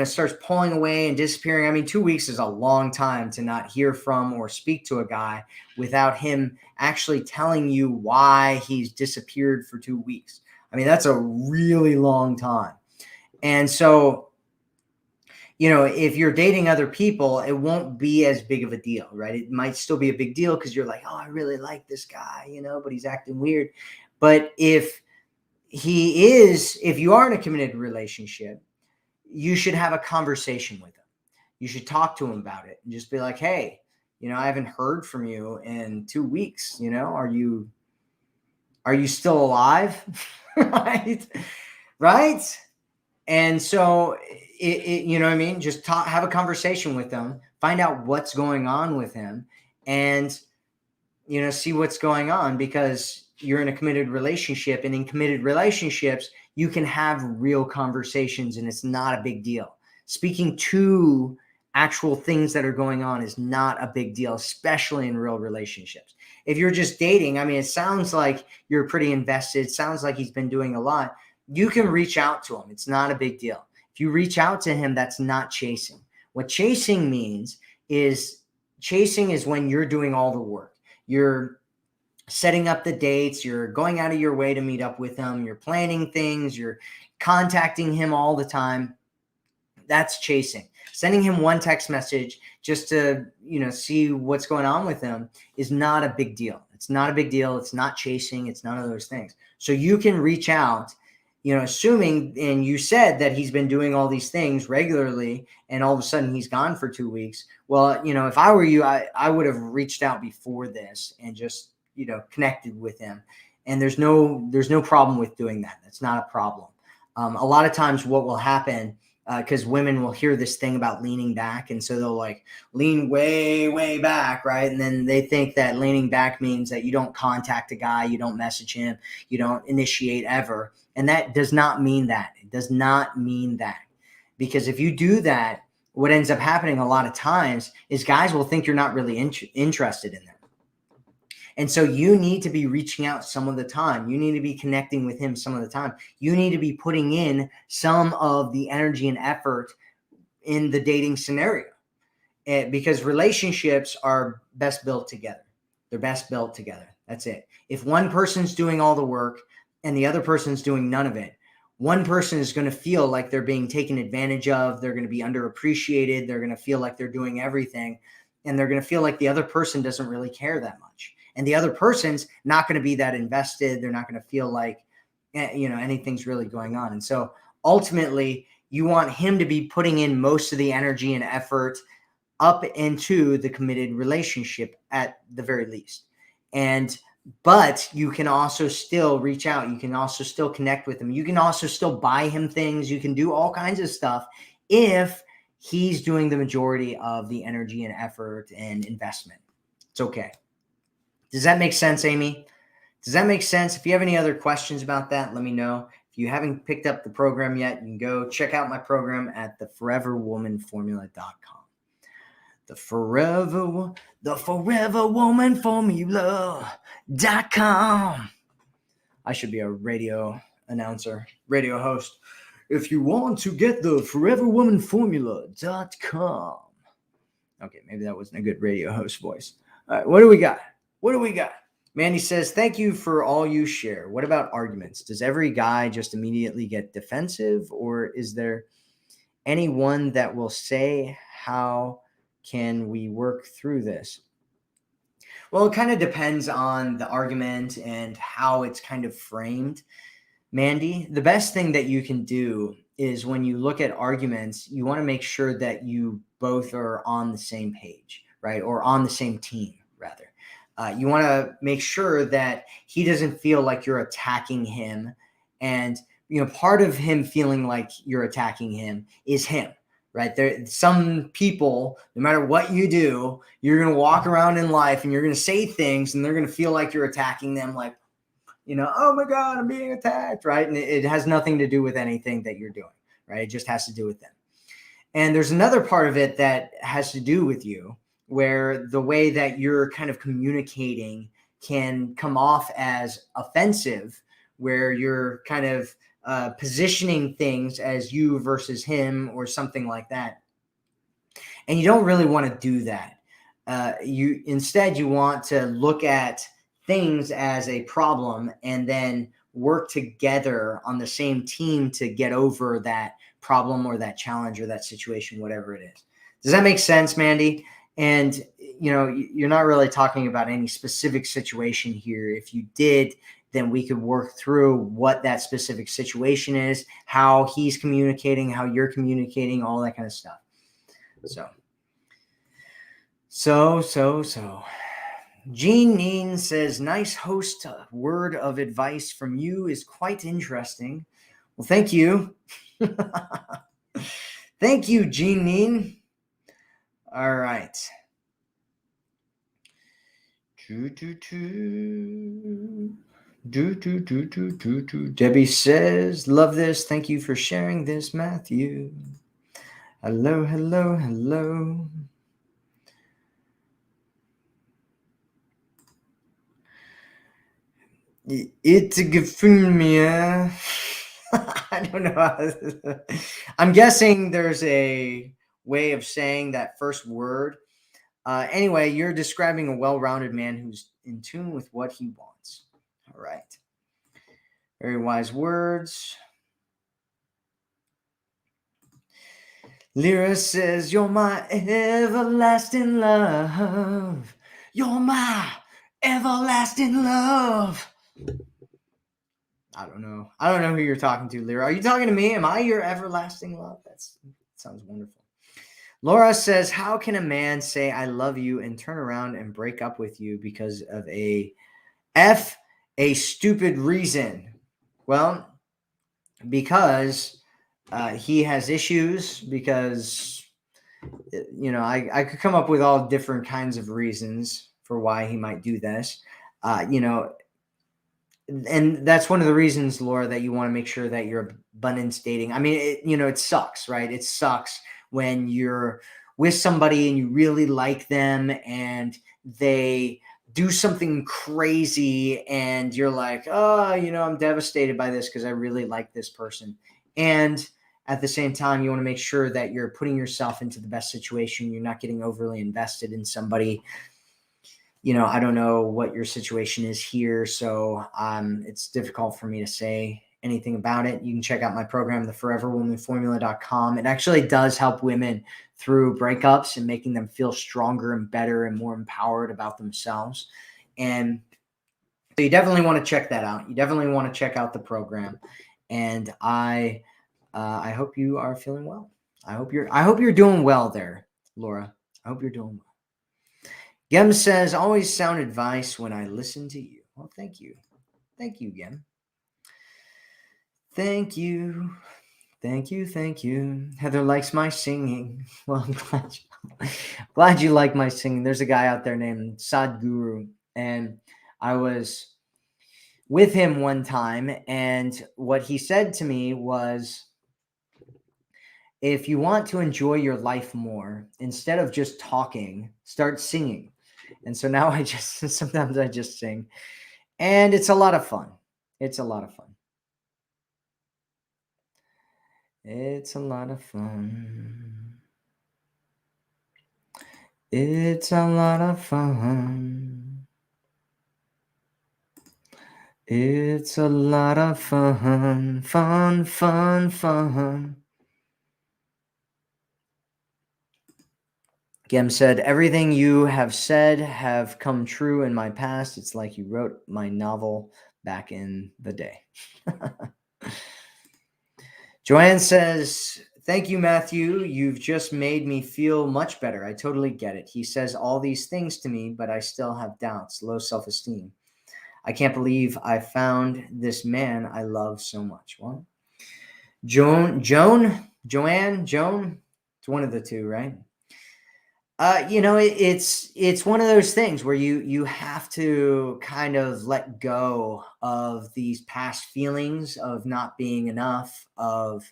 starts pulling away and disappearing. I mean, 2 weeks is a long time to not hear from or speak to a guy without him actually telling you why he's disappeared for 2 weeks. I mean, that's a really long time. And so, if you're dating other people, it won't be as big of a deal, right? It might still be a big deal because you're like, oh, I really like this guy, but he's acting weird. But if you are in a committed relationship, you should have a conversation with him. You should talk to him about it and just be like, hey, I haven't heard from you in 2 weeks. Are you still alive? Right. And so, you know what I mean? Just have a conversation with them, find out what's going on with him, and, see what's going on, because you're in a committed relationship, and in committed relationships, you can have real conversations and it's not a big deal. Speaking to actual things that are going on is not a big deal, especially in real relationships. If you're just dating, I mean, it sounds like you're pretty invested. It sounds like he's been doing a lot. You can reach out to him. It's not a big deal. If you reach out to him, that's not chasing. What chasing means is when you're doing all the work. You're setting up the dates. You're going out of your way to meet up with him. You're planning things. You're contacting him all the time, that's chasing. Sending him one text message just to, see what's going on with him is not a big deal. It's not a big deal. It's not chasing. It's none of those things. So you can reach out, assuming, and you said that he's been doing all these things regularly and all of a sudden he's gone for 2 weeks. Well, if I were you, I would have reached out before this and just, connected with him. And there's no problem with doing that. That's not a problem. A lot of times what will happen, because women will hear this thing about leaning back. And so they'll like lean way, way back, right? And then they think that leaning back means that you don't contact a guy, you don't message him, you don't initiate ever. And that does not mean that. It does not mean that. Because if you do that, what ends up happening a lot of times is guys will think you're not really interested in them. And so you need to be reaching out some of the time. You need to be connecting with him some of the time. You need to be putting in some of the energy and effort in the dating scenario, because relationships are best built together. They're best built together. That's it. If one person's doing all the work and the other person's doing none of it, one person is going to feel like they're being taken advantage of. They're going to be underappreciated. They're going to feel like they're doing everything. And they're going to feel like the other person doesn't really care that much. And the other person's not going to be that invested. They're not going to feel like, anything's really going on. And so ultimately, you want him to be putting in most of the energy and effort up into the committed relationship at the very least. But you can also still reach out. You can also still connect with him. You can also still buy him things. You can do all kinds of stuff if he's doing the majority of the energy and effort and investment. It's okay. Does that make sense, Amy? Does that make sense? If you have any other questions about that, let me know. If you haven't picked up the program yet, you can go check out my program at theforeverwomanformula.com. The foreverwomanformula.com. I should be a radio announcer, radio host. If you want to get the foreverwomanformula.com. Okay, maybe that wasn't a good radio host voice. All right, what do we got? Mandy says, thank you for all you share. What about arguments? Does every guy just immediately get defensive, or is there anyone that will say, how can we work through this? Well, it kind of depends on the argument and how it's kind of framed. Mandy, the best thing that you can do is when you look at arguments, you want to make sure that you both are on the same page, right? Or on the same team, rather. You want to make sure that he doesn't feel like you're attacking him. And, part of him feeling like you're attacking him is him, right? Some people, no matter what you do, you're going to walk around in life and you're going to say things and they're going to feel like you're attacking them, like, oh my God, I'm being attacked, right? And it has nothing to do with anything that you're doing, right? It just has to do with them. And there's another part of it that has to do with you, where the way that you're kind of communicating can come off as offensive, where you're kind of positioning things as you versus him or something like that. And you don't really want to do that. You want to look at things as a problem and then work together on the same team to get over that problem or that challenge or that situation, whatever it is. Does that make sense, Mandy? And, you're not really talking about any specific situation here. If you did, then we could work through what that specific situation is, how he's communicating, how you're communicating, all that kind of stuff. So. Jean Neen says, nice host. Word of advice from you is quite interesting. Well, thank you. Thank you, Jean Neen. All right. Debbie says, love this. Thank you for sharing this, Matthew. Hello. It's a good for me. I don't know. I'm guessing there's a way of saying that first word. Anyway, you're describing a well-rounded man who's in tune with what he wants. All right. Very wise words. Lyra says, you're my everlasting love. You're my everlasting love. I don't know. I don't know who you're talking to, Lyra. Are you talking to me? Am I your everlasting love? That sounds wonderful. Laura says, how can a man say I love you and turn around and break up with you because of a stupid reason? Well, because he has issues, because I could come up with all different kinds of reasons for why he might do this. And that's one of the reasons, Laura, that you want to make sure that you're abundance dating. I mean, it sucks, right? It sucks when you're with somebody and you really like them and they do something crazy and you're like, oh, I'm devastated by this because I really like this person. And at the same time, you want to make sure that you're putting yourself into the best situation. You're not getting overly invested in somebody. I don't know what your situation is here, so it's difficult for me to say anything about it. You can check out my program, theforeverwomanformula.com. It actually does help women through breakups and making them feel stronger and better and more empowered about themselves. And so you definitely want to check that out. You definitely want to check out the program. And I hope you are feeling well. I hope you're doing well there, Laura. I hope you're doing well. Gem says, always sound advice when I listen to you. Well, thank you. Thank you, Gem. Thank you. Thank you. Thank you. Heather likes my singing. Well, I'm glad you like my singing. There's a guy out there named Sadhguru, and I was with him one time, and what he said to me was, if you want to enjoy your life more, instead of just talking, start singing. And so now sometimes I just sing, and it's a lot of fun. It's a lot of fun. It's a lot of fun. It's a lot of fun. It's a lot of fun. Fun, fun, fun. Gem said, everything you have said have come true in my past. It's like you wrote my novel back in the day. Joanne says, thank you, Matthew. You've just made me feel much better. I totally get it. He says all these things to me, but I still have doubts, low self-esteem. I can't believe I found this man I love so much. Well, Joanne, it's one of the two, right? It's one of those things where you have to kind of let go of these past feelings of not being enough, of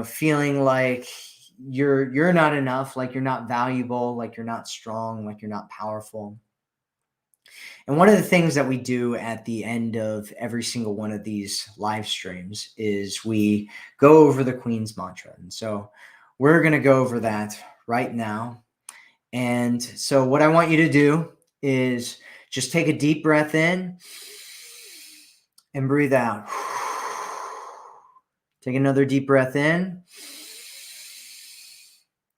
feeling like you're not enough, like you're not valuable, like you're not strong, like you're not powerful. And one of the things that we do at the end of every single one of these live streams is we go over the Queen's mantra. And so we're going to go over that right now. And so what I want you to do is just take a deep breath in and breathe out. Take another deep breath in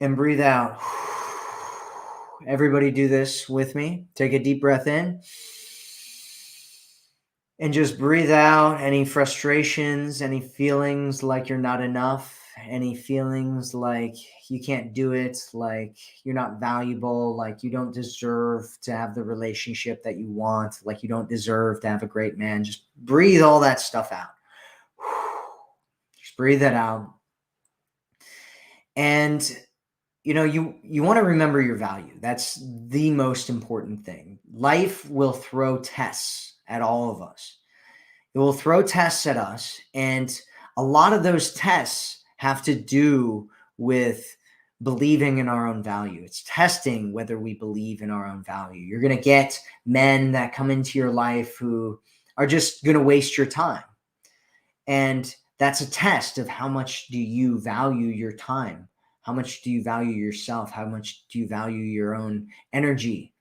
and breathe out. Everybody do this with me. Take a deep breath in and just breathe out any frustrations, any feelings like you're not enough, any feelings like you can't do it, like you're not valuable, like you don't deserve to have the relationship that you want, like you don't deserve to have a great man. Just breathe all that stuff out. Just breathe that out. And you want to remember your value. That's the most important thing. Life will throw tests at all of us. It will throw tests at us. And a lot of those tests have to do with believing in our own value. It's testing whether we believe in our own value. You're going to get men that come into your life who are just going to waste your time. And that's a test of how much do you value your time? How much do you value yourself? How much do you value your own energy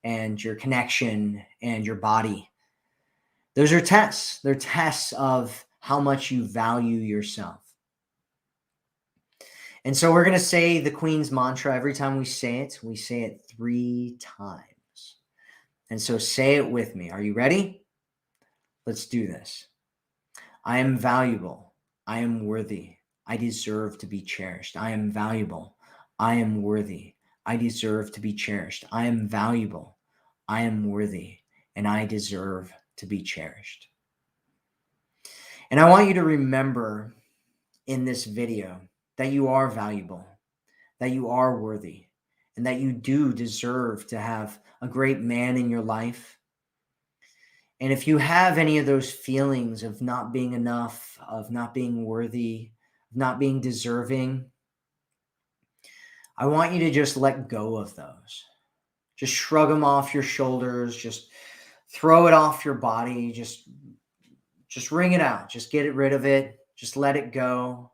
and your connection and your body? Those are tests. They're tests of how much you value yourself. And so we're going to say the Queen's mantra. Every time we say it 3 times. And so say it with me. Are you ready? Let's do this. I am valuable. I am worthy. I deserve to be cherished. I am valuable. I am worthy. I deserve to be cherished. I am valuable. I am worthy. And I deserve to be cherished. And I want you to remember in this video that you are valuable, that you are worthy, and that you do deserve to have a great man in your life. And if you have any of those feelings of not being enough, of not being worthy, of not being deserving, I want you to just let go of those. Just shrug them off your shoulders, just throw it off your body, just wring it out, just get rid of it, just let it go.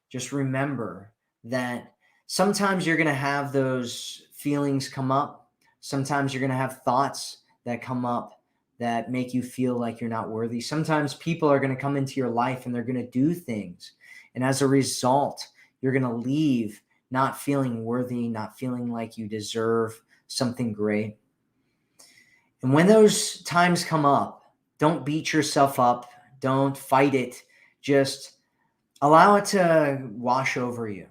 Just remember that sometimes you're going to have those feelings come up. Sometimes you're going to have thoughts that come up that make you feel like you're not worthy. Sometimes people are going to come into your life and they're going to do things. And as a result, you're going to leave not feeling worthy, not feeling like you deserve something great. And when those times come up, don't beat yourself up. Don't fight it. Just allow it to wash over you.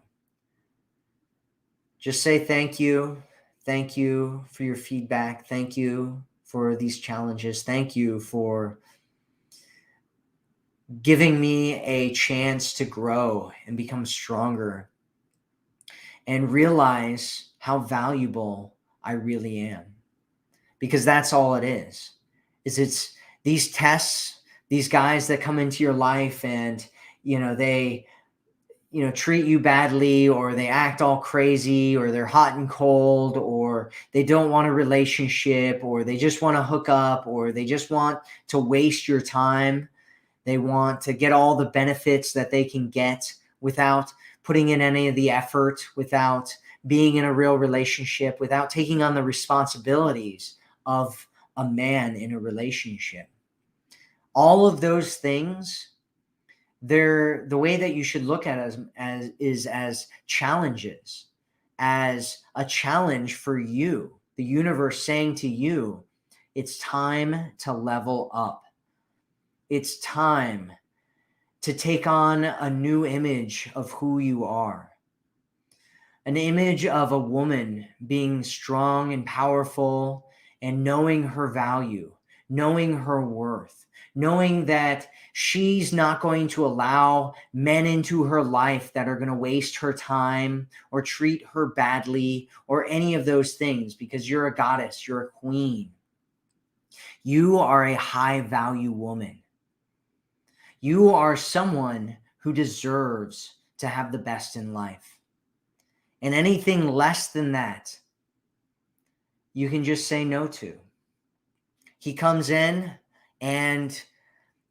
Just say thank you. Thank you for your feedback. Thank you for these challenges. Thank you for giving me a chance to grow and become stronger and realize how valuable I really am. Because that's all it is it's these tests, these guys that come into your life and, they, treat you badly, or they act all crazy, or they're hot and cold, or they don't want a relationship, or they just want to hook up, or they just want to waste your time. They want to get all the benefits that they can get without putting in any of the effort, without being in a real relationship, without taking on the responsibilities of a man in a relationship. All of those things, they're the way that you should look at it as challenges, as a challenge for you, the universe saying to you, it's time to level up. It's time to take on a new image of who you are. An image of a woman being strong and powerful and knowing her value, knowing her worth, knowing that she's not going to allow men into her life that are going to waste her time or treat her badly or any of those things, because you're a goddess, you're a queen. You are a high value woman. You are someone who deserves to have the best in life. And anything less than that, you can just say no to. He comes in and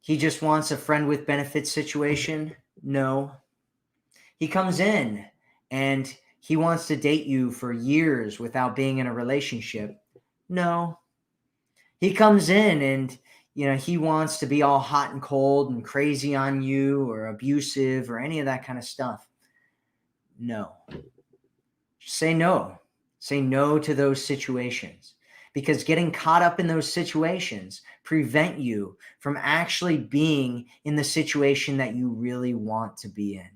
he just wants a friend with benefits situation. No. He comes in and he wants to date you for years without being in a relationship. No. He comes in and, he wants to be all hot and cold and crazy on you or abusive or any of that kind of stuff. No. Say no. Say no to those situations, because getting caught up in those situations prevent you from actually being in the situation that you really want to be in.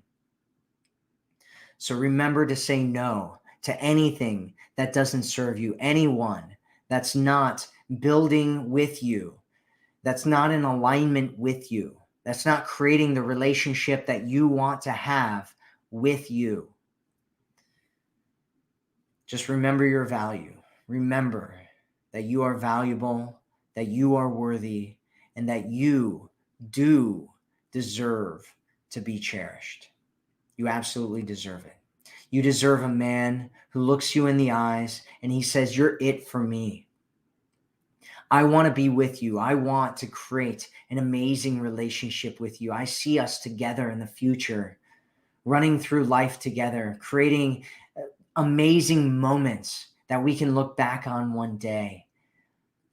So remember to say no to anything that doesn't serve you, anyone that's not building with you, that's not in alignment with you, that's not creating the relationship that you want to have with you. Just remember your value. Remember that you are valuable, that you are worthy, and that you do deserve to be cherished. You absolutely deserve it. You deserve a man who looks you in the eyes and he says, you're it for me. I want to be with you. I want to create an amazing relationship with you. I see us together in the future, running through life together, creating amazing moments that we can look back on one day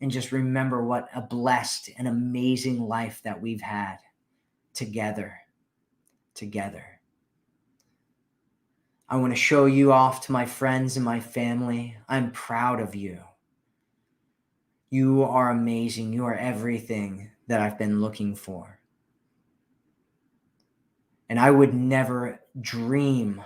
and just remember what a blessed and amazing life that we've had together. I want to show you off to my friends and my family. I'm proud of you. You are amazing. You are everything that I've been looking for. And I would never dream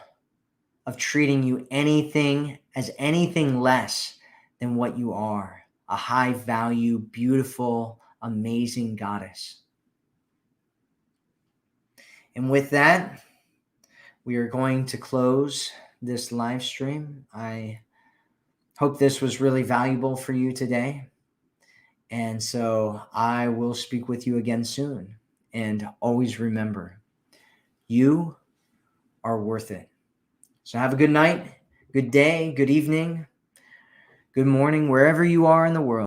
of treating you as anything less than what you are, a high value, beautiful, amazing goddess. And with that, we are going to close this live stream. I hope this was really valuable for you today. And so I will speak with you again soon. And always remember, you are worth it. So have a good night, good day, good evening, good morning, wherever you are in the world.